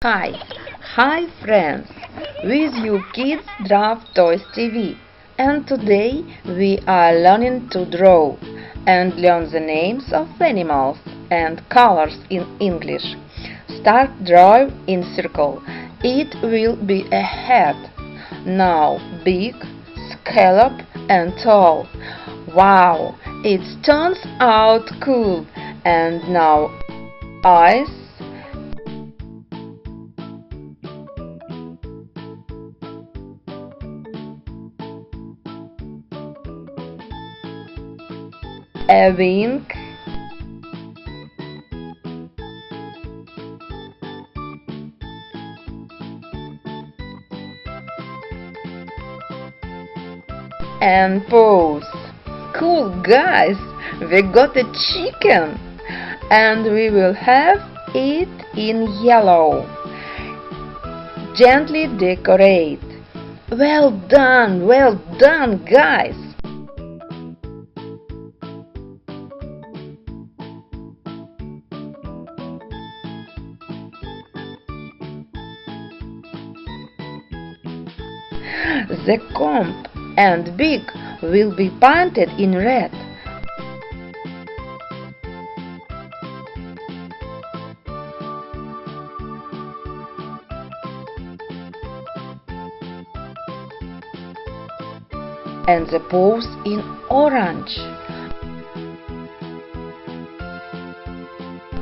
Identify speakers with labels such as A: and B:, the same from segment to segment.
A: Hi friends, with you Kids Draft Toys TV, and today we are learning to draw and learn the names of animals and colors in English. Start drawing in circle. It will be a head. Now big, scallop and tall. Wow, it turns out cool. And now eyes, a wing, and paws. Cool guys, we got a chicken and we will have it in yellow. Gently decorate. Well done guys. The comb and beak will be painted in red. And the paws in orange.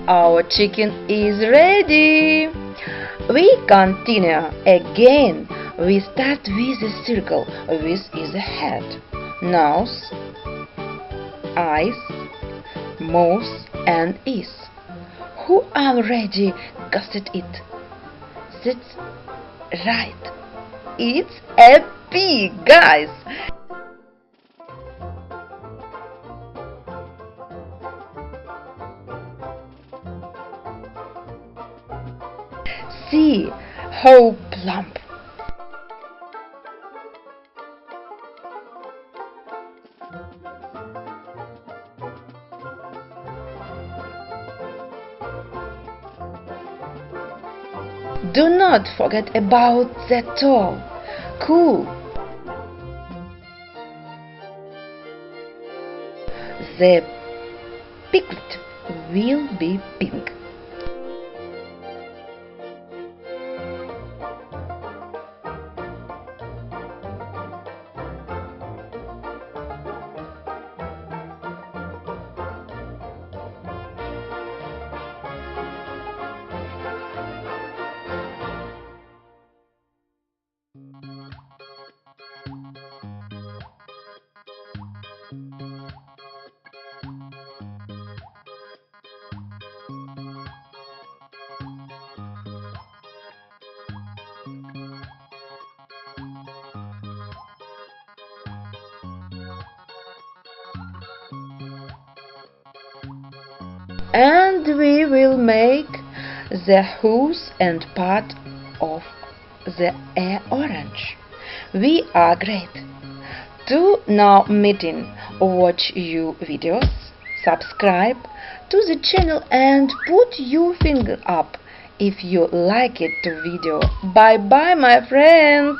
A: Our chicken is ready. We continue again. We start with a circle. This is a head, nose, eyes, mouth and ears. Who already guessed it? That's right. It's a pig, guys. See how plump. Do not forget about the toe. Cool. The piglet will be pink. And we will make the hooves and part of the orange. We are great. Do now meeting, watch you videos, subscribe to the channel and put your finger up if you like it to video. Bye bye my friends.